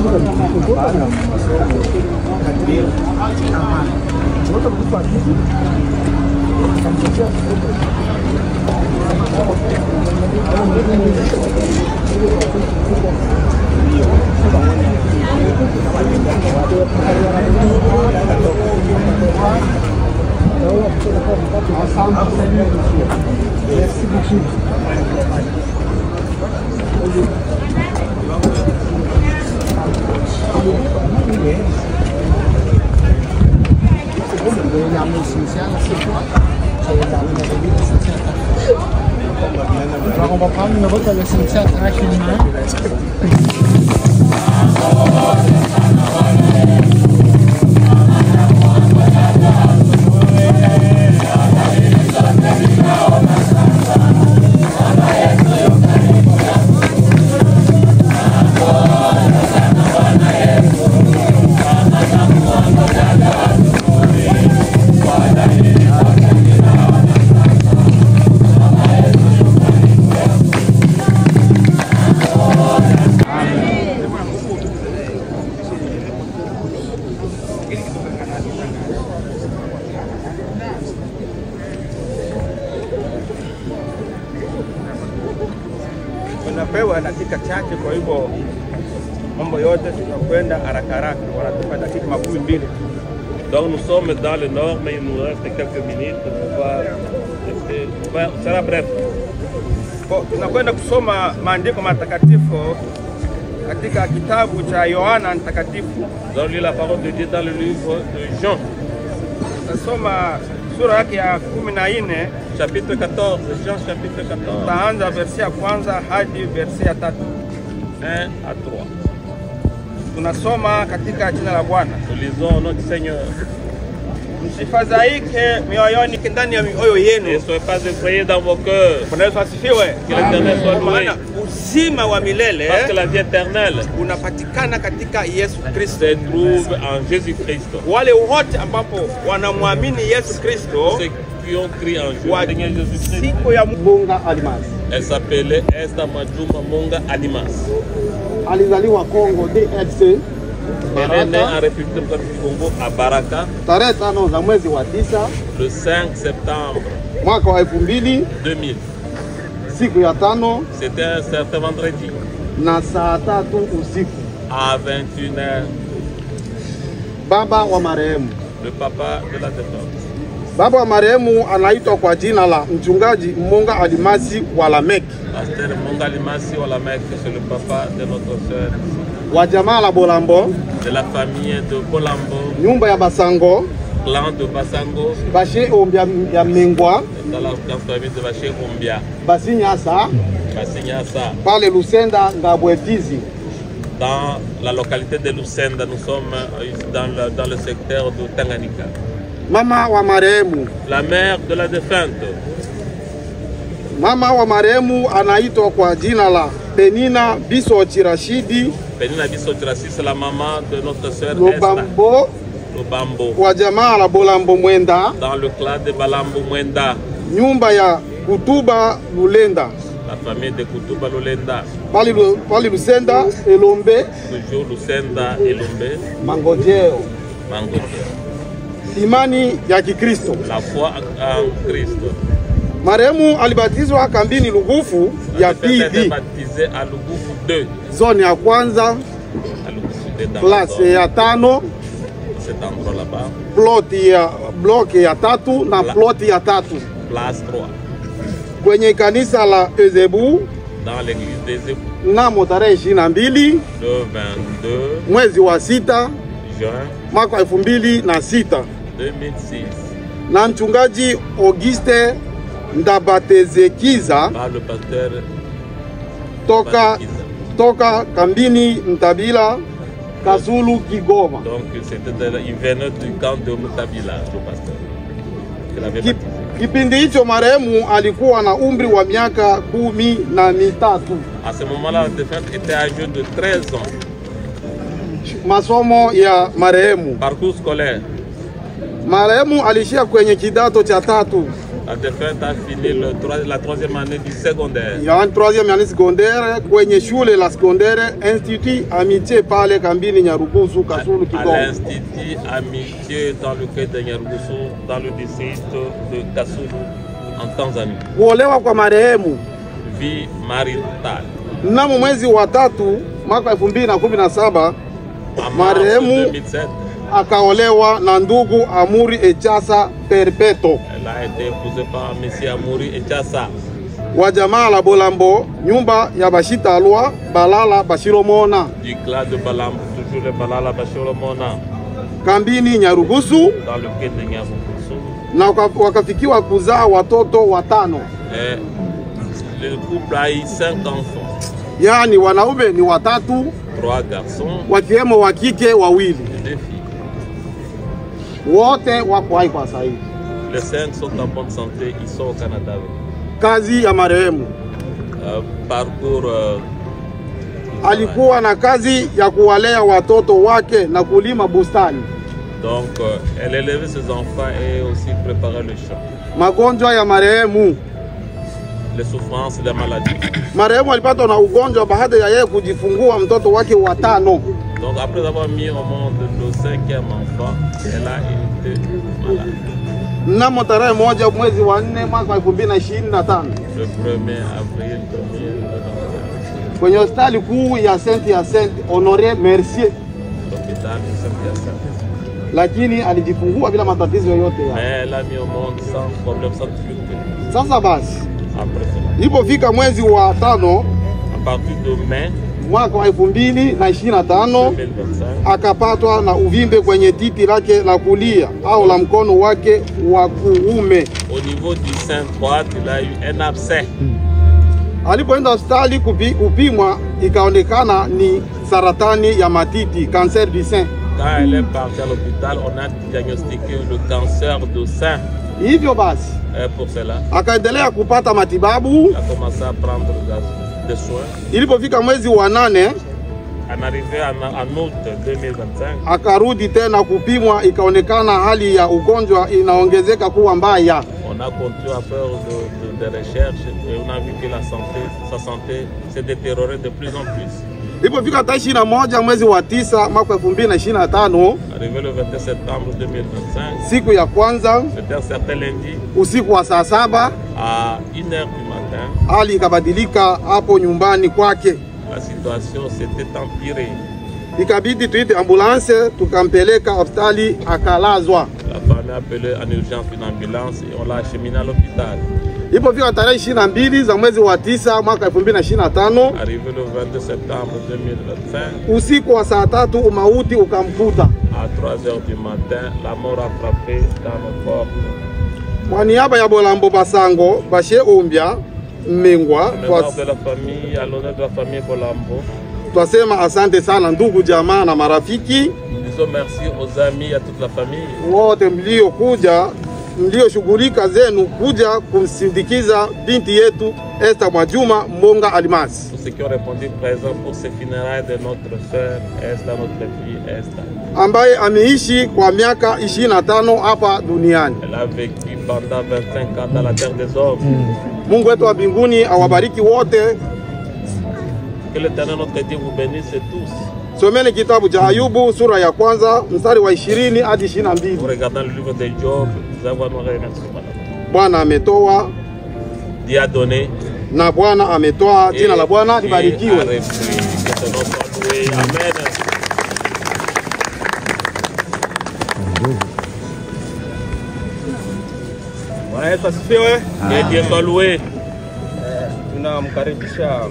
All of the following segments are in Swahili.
Alors on va prendre une route à le cimetière tranquillement. Tunapewa dakika chache, kwa hivyo mambo yote tunakwenda haraka haraka, wanatupa dakika 12. Donc nous sommes dans le nord, mais il nous reste quelques minutes pour pouvoir sera bref. Tunakwenda kusoma maandiko matakatifu katika kitabu cha Yohana Mtakatifu. Dans la parole de Dieu dans le livre de Jean. Nasoma sura yake ya 14, chapitre 14, Jean chapitre 14. Taanza versi ya kwanza hadi versi ya 3. 1 à 3. Tunasoma katika jina la Bwana. Nous lisons notre Seigneur. Msifadhaike mioyoni ndani ya mioyo yenu. Ne soyez pas effrayés dans vos cœurs. Bwana Yesu asifiwe. Que l'Éternel soit loué. Uzima wa milele, parce que la vie éternelle unapatikana katika Yesu Kristo. Se trouve en Jésus-Christ. Wale wote ambapo wanamwamini Yesu Kristo, ceux qui ont crié en Jésus-Christ. Siku ya Munga Alimas. Elle s'appelait Esther Majuma Munga Alimas. Alizaliwa Kongo DRC. Elle est née en République démocratique du Congo à Baraka. Tarehe 5 za mwezi wa 9. Le 5 septembre. Mwaka wa 2000. Siku ya 5. C'était un certain vendredi. Na saa 3 usiku. À 21h. Baba wa marehemu. Le papa de la défunte. Baba wa marehemu anaitwa kwa jina la mchungaji Munga Alimasi wa Lamek. Pasteur Munga Alimasi wa Lamek, c'est le papa de notre sœur. Wa jamaa la Bolambo. De la famille de Bolambo. Nyumba ya Basango. Clan de Basango. Bache Ombia ya Mengwa. Dans la famille de Bache Ombia. Basinyasa. Basinyasa. Pale Lusenda Ngabwetizi. Dans la localité de Lusenda, nous sommes dans le secteur de Tanganyika. Mama wa marehemu. La mère de la défunte. Mama wa marehemu anaitwa kwa jina la Penina Bisochi Rashidi. Penina Bisochi Rashidi, c'est la maman de notre sœur Lobambo. Lobambo. Kwa jamaa la Bolambo Mwenda. Dans le clan de Balambo Mwenda. Nyumba ya Kutuba Lulenda. La famille de Kutuba Lulenda. Pali Lusenda Elombe. Toujours Lusenda Elombe. Mangojeo. Mangojeo. Imani ya Kikristo. La foi en Kristo. Marehemu alibatizwa kambini Lugufu ya pili. Baptisé à Lugufu 2. Zone ya kwanza. Classe ya 5. Cet endroit là-bas. Bloc ya 3 na plot ya 3. Place 3. Kwenye kanisa la Ezebu. Dans l'église d'Ezebu. Mnamo tarehe 22. Le 22. Mwezi wa 6. Juin. Mwaka 2006. 2006. Na mchungaji Auguste Ndabatezekiza. Par le pasteur toka kambini Mtabila Kasulu Kigoma. Donc il venait du camp de Mtabila, le pasteur. Kipindi hicho marehemu alikuwa na umri wa miaka 13. À ce moment-là, la défunte était âgée de 13 ans. Masomo ya marehemu. Parcours scolaire. Marehemu alishia kwenye kidato cha 3. La défunte a fini la troisième année du secondaire. yaani 3e année secondaire kwenye shule la secondaire Institut Amitié pale kambini Nyarugusu Kasulu À Kigongo. l'Institut Amitié dans le quai de Nyarugusu, dans le district de Kasulu, en Tanzanie. Kuolewa kwa marehemu Vie maritale. mnamo mwezi wa 3 mwaka 2017 En mars marehemu 2007, akaolewa na ndugu Amuri Echasa Perpeto elle a été épousée par M. Amouri Echasa, wa jamaa la Bolambo, nyumba ya Bashitalwa Balala Bashiromona du clan de Balambo, toujours le Balala Bashiromona, kambini Nyarugusu, dans le quai de Nyarugusu. na wakafikiwa kuzaa watoto 5. Et le couple a eu 5 enfants, Yaani wanaume ni 3 3 garçons wakiwemo wa kike 2. et 2 filles. Wote wako hai kwa sasa hivi. Les 5 sont en bonne santé, ils sont au Canada. Kazi ya marehemu, Parcours alikuwa na kazi ya kuwalea watoto wake na kulima bustani. donc elle élevait ses enfants et aussi préparait le champ. Magonjwa ya marehemu, Les souffrances, les maladies. marehemu alipatwa na ugonjwa baada ya yeye kujifungua mtoto wake wa 5. Donc après avoir mis au monde le 5e enfant, elle a été malade. Mnamo tarehe 1 mwezi wa 4 mwaka 2025 Le 1er avril 2025, kwenye hospitali kuu ya Saint Honoré Mercier, l'hôpital de Saint-Hyacinthe. lakini alijifungua bila matatizo yoyote ya. Mais elle a mis au monde sans problème, sans difficulté. Sasa basi Après cela, ilipofika mwezi wa 5 à partir de mai mwaka wa 2025 2025, akapatwa na uvimbe kwenye titi lake la kulia au la mkono wake wa kuume. au niveau du sein droit, il a eu un abcès. Alipoenda hospitali kupimwa, ikaonekana ni saratani ya matiti, cancer du sein. Quand elle est partie à l'hôpital, on a diagnostiqué le cancer du sein. Hivyo basi Et pour cela, akaendelea kupata matibabu. elle a commencé à prendre des soins. Ilipofika mwezi wa 8 En arrivé en août 2025, akarudi tena kupimwa, ikaonekana hali ya ugonjwa inaongezeka kuwa mbaya. on a continué à faire des recherches et on a vu que sa santé s'est détériorée de plus en plus. Ilipofika tarehe 21 mwezi wa 9 mwaka 2025, Arrivé le 21 septembre 2025, siku ya kwanza c'était un certain lundi, usiku wa saa 7 à 1h du matin, hali ikabadilika hapo nyumbani kwake. la situation s'était empirée. Ikabidi tuite ambulance tukampeleka hospitali akalazwa. La famille a appelé en urgence une ambulance et on l'a acheminé à l'hôpital. Ilipofika tarehe 22 za mwezi wa 9 mwaka 2025, Arrivé le 22 septembre 2025, usiku wa saa 3 umauti ukamkuta. à 3h du matin, la mort a frappé dans nos portes. Kwa niaba ya Bolambo Basango Bashe Umbia Mengwa, Le nom de la famille, à l'honneur de la famille Bolambo, twasema asante sana ndugu jamaa na marafiki nous disons merci aux amis, à toute la famille, wote mlioshughulika zenu kuja kumsindikiza binti yetu Esther Mwajuma Mbonga Almasi, tous ceux qui ont répondu présent pour ces funérailles de notre sœur Esther, notre fille Esther. ambaye ameishi kwa miaka 25 hapa duniani. Elle a vécu pendant 25 ans dans la terre des hommes. Mungu wetu wa mbinguni awabariki wote. Que l'Éternel notre Dieu vous bénisse tous. Someni kitabu cha Ayubu sura ya kwanza mstari wa 20 hadi 22. En regardant le livre de Job, nous avons nos remerciements. Bwana ametoa Dieu a donné. na Bwana ametoa, jina la Bwana Dieu a libarikiwe. repris. Que son nom soit loué. Amen. Bwana Yesu asifiwe. Que Dieu soit loué. Tunamkaribisha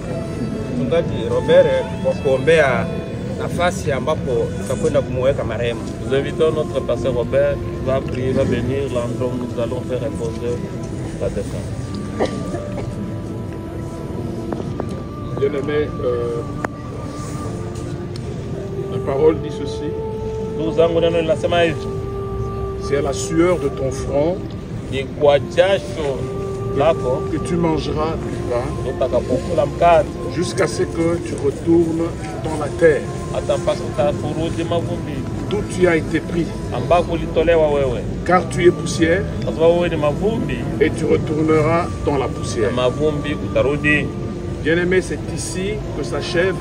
mchungaji Robert kwa kuombea nafasi ambapo tutakwenda kumweka marehemu. Nous invitons notre pasteur Robert qui va prier, va bénir l'endroit où nous allons faire reposer la défunte. Bien-aimé, la parole dit ceci: Nous avons la semaine. c'est à la sueur de ton front que tu mangeras du pain jusqu'à ce que tu retournes dans la terre. d'où tu as été pris. ambako ulitolewa wewe, Car tu es poussière kwa sababu wewe ni mavumbi et tu retourneras dans la na poussière. mavumbi utarudi. Bien-aimé, c'est ici que s'achève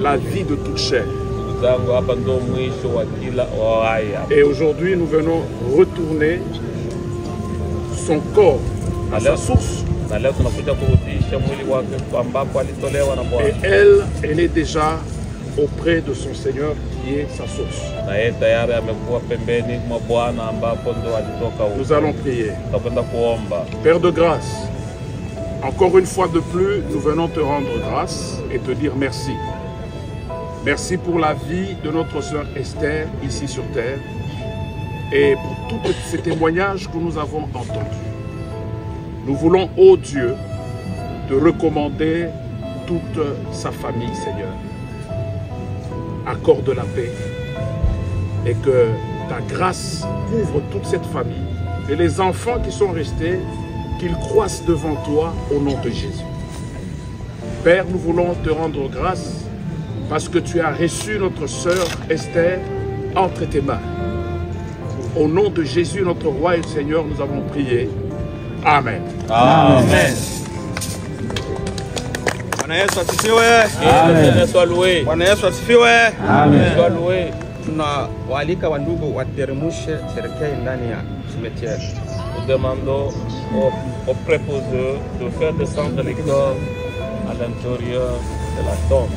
la vie de toute chair. Ndugu zangu, hapa ndo mwisho wa kila haya. Et aujourd'hui, nous venons retourner son corps à sa source. Na leo tunakuja kurudisha mwili wake ambapo alitolewa na Bwana. Et elle est déjà auprès de son Seigneur qui est sa source. Na yeye tayari amekuwa pembeni mwa Bwana ambapo ndo alitoka huko. Nous allons prier. Tutakwenda kuomba. Père de grâce, encore une fois de plus, nous venons te rendre grâce et te dire merci. Merci pour la vie de notre sœur Esther ici sur terre et pour tous ces témoignages que nous avons entendus. Nous voulons, ô Dieu, te recommander toute sa famille, Seigneur. Accorde la paix et que ta grâce couvre toute cette famille et les enfants qui sont restés, qu'ils croissent devant toi au nom de Jésus. Père, nous voulons te rendre grâce parce que tu as reçu notre sœur Esther entre tes mains. Au nom de Jésus, notre roi et Seigneur, nous avons prié. Amen. Amen. Bwana Yesu asifiwe. Amen. Bwana Yesu asifiwe. Amen. Tunawaalika wandugu wateremshe serikali ndani ya cimetière. Nous demandons aux préposés de faire descendre les corps à l'intérieur de la tombe.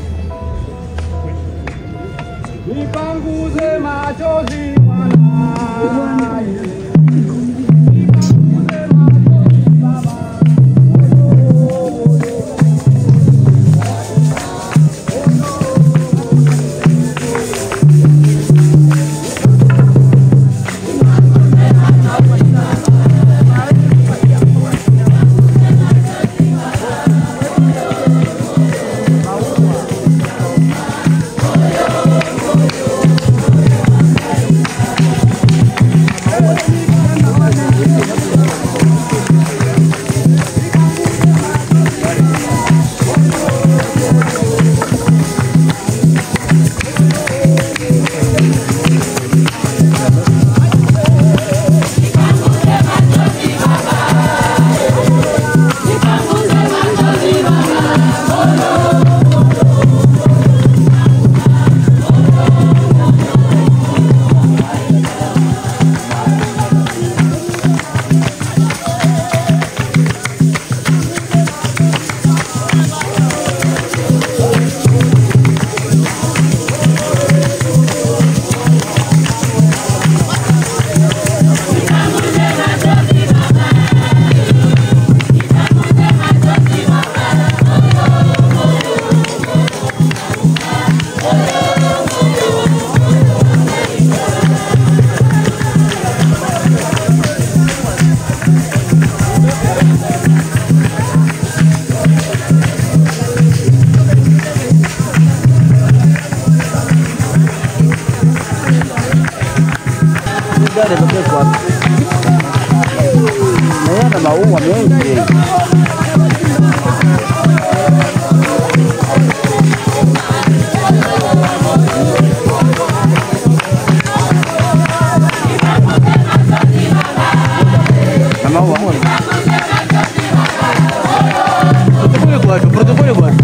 Nipanguze machozi Bwana. Naona maua mengi. Protokole bwana.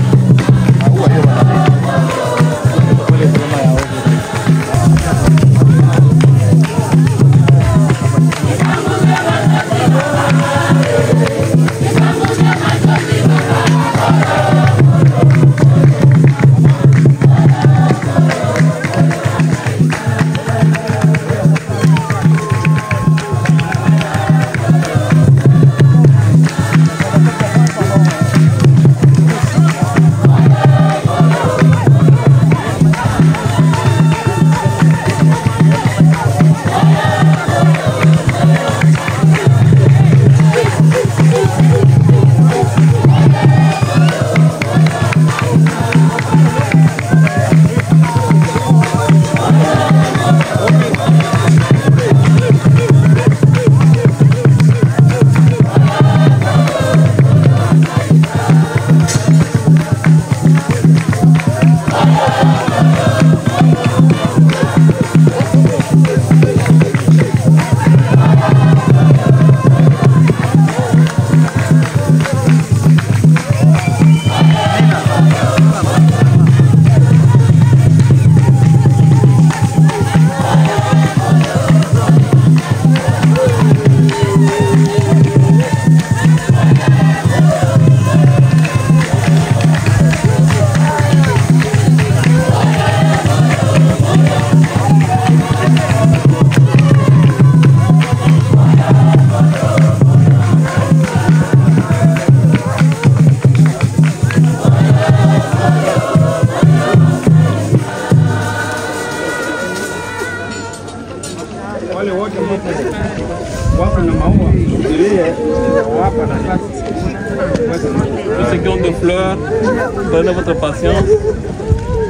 prenez votre patience,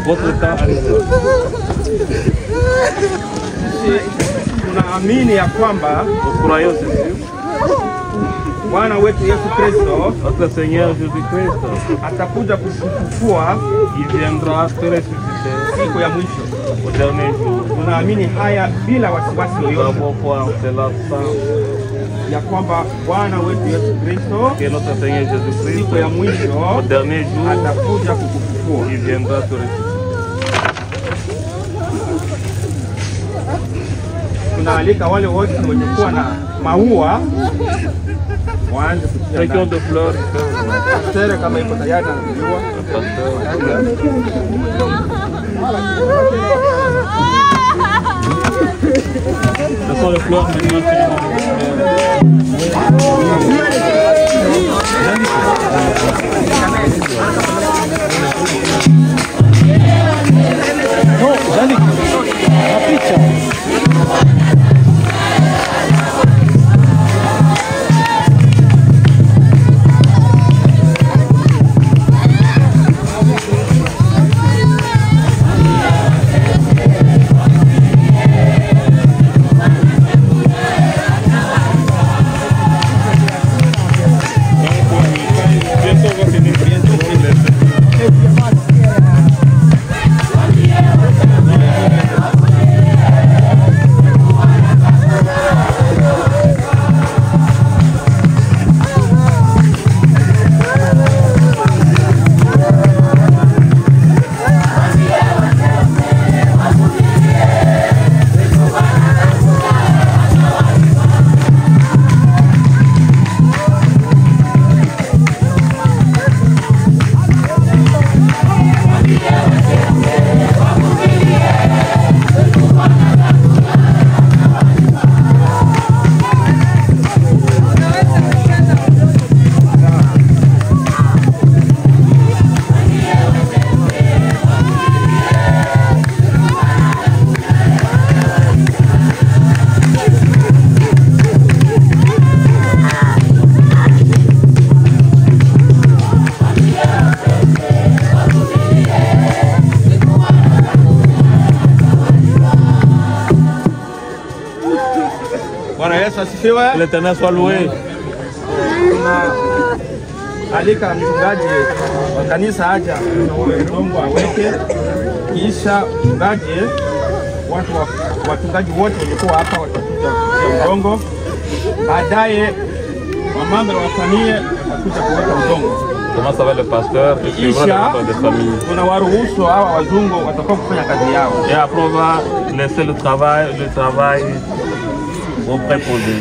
votre temps arrivera. Tunaamini ya kwamba Nous croyons ceci. Bwana wetu Yesu Kristo Notre Seigneur Jésus-Christ, atakuja kufufua il viendra se ressusciter siku ya mwisho. au dernier jour. Tunaamini haya bila wasiwasi Nous yoyote avons foi en cela sans ya kwamba Bwana wetu Yesu Kristo que notre Seigneur Jésus-Christ, siku ya mwisho au dernier jour, atakuja kukufufua. il viendra se ressusciter. Tunaalika wale wote wenye kuwa na maua waanze kutia Ceux qui ont ndani. de fleurs, ils peuvent. Pasteur kama iko tayari anajua. Pasteur. Ce sont les fleurs maintenant No, Janik, na picha. Bwana Yesu asifiwe. Que l'Éternel soit loué. Alika mchungaji wa kanisa aja udongo aweke, kisha mchungaji, wachungaji wote walikuwa hapa watakuja kutia udongo. Baadaye wamama wa familia watakuja kuweka udongo. Comment ça va le pasteur? Et suivra les membres de famille. Tunawaruhusu hawa wazungu watakao kufanya kazi yao. Et après on va laisser le travail au préposé.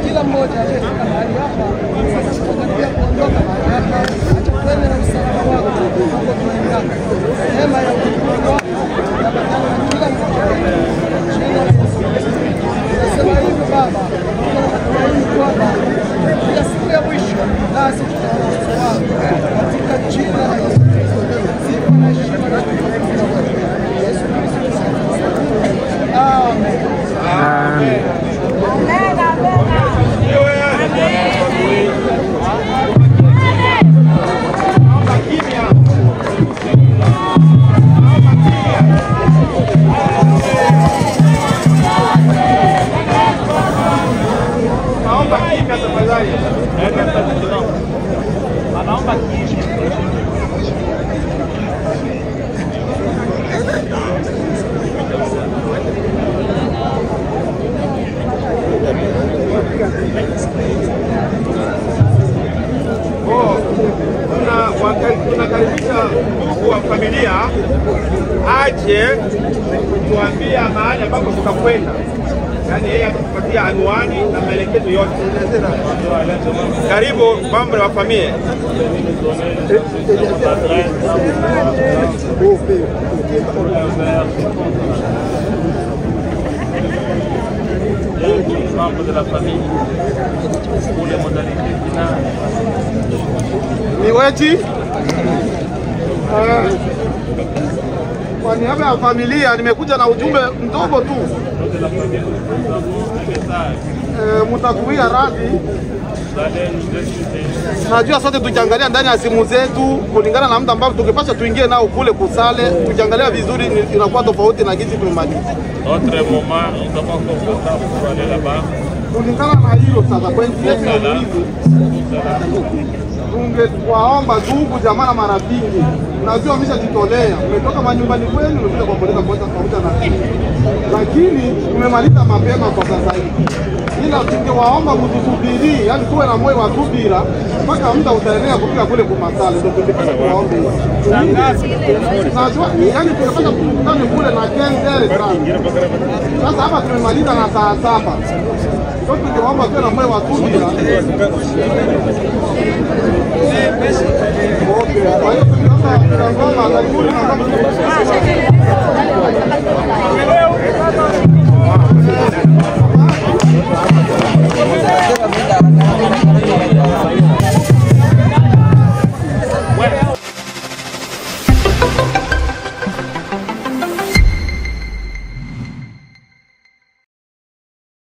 Kila mmoja aliyefika mahali hapa sasa tunakaribia kuondoka mahali hapa, twende na msalaba wako hapo tunaendana. Neema ya Mungu wako na baraka na kila mmoja. Jina la Yesu Kristo. Nasema hivi Baba, tunatumaini kwamba kila siku ya mwisho nasi tutaona uso wako katika jina la Yesu Kristo. Sifa na heshima na kutukuza Yesu Kristo. Amen. Amen. Tunakaribisha ndugu wa familia aje kutuambia mahali ambapo tutakwenda, yaani yeye atatupatia anwani na maelekezo yote. Karibu membre wa familia. Membres de la famille pour les modalités finales. Miweti, kwa niaba ya familia nimekuja na ujumbe mdogo tu. Mutakuia radhi. Najua sote tukiangalia ndani ya simu zetu kulingana na muda ambao tukipasha tuingie nao kule kusale, tukiangalia vizuri inakuwa tofauti na jinsi tumemaliza. Autre moment, nous sommes confortables pour aller là-bas. Kulingana na hilo sasa kwa nchi yetu hivi tungewaomba ndugu jamaa na marafiki, najua wameshajitolea, umetoka manyumbani kwenu umekuja kuomboleza pamoja na sisi, lakini tumemaliza mapema kwa sasa hivi, ila tungewaomba mtusubiri, yani tuwe na moyo wa subira mpaka muda utaenea kufika kule kumasale, ndio tungepata kuwaomba hiyo. Yani tungepata kukutana kule na kengele sana. Sasa hapa tumemaliza na saa 7. Ndio tungewaomba tuwe na moyo wa subira. Okay, kwa hiyo tungeomba karibuni na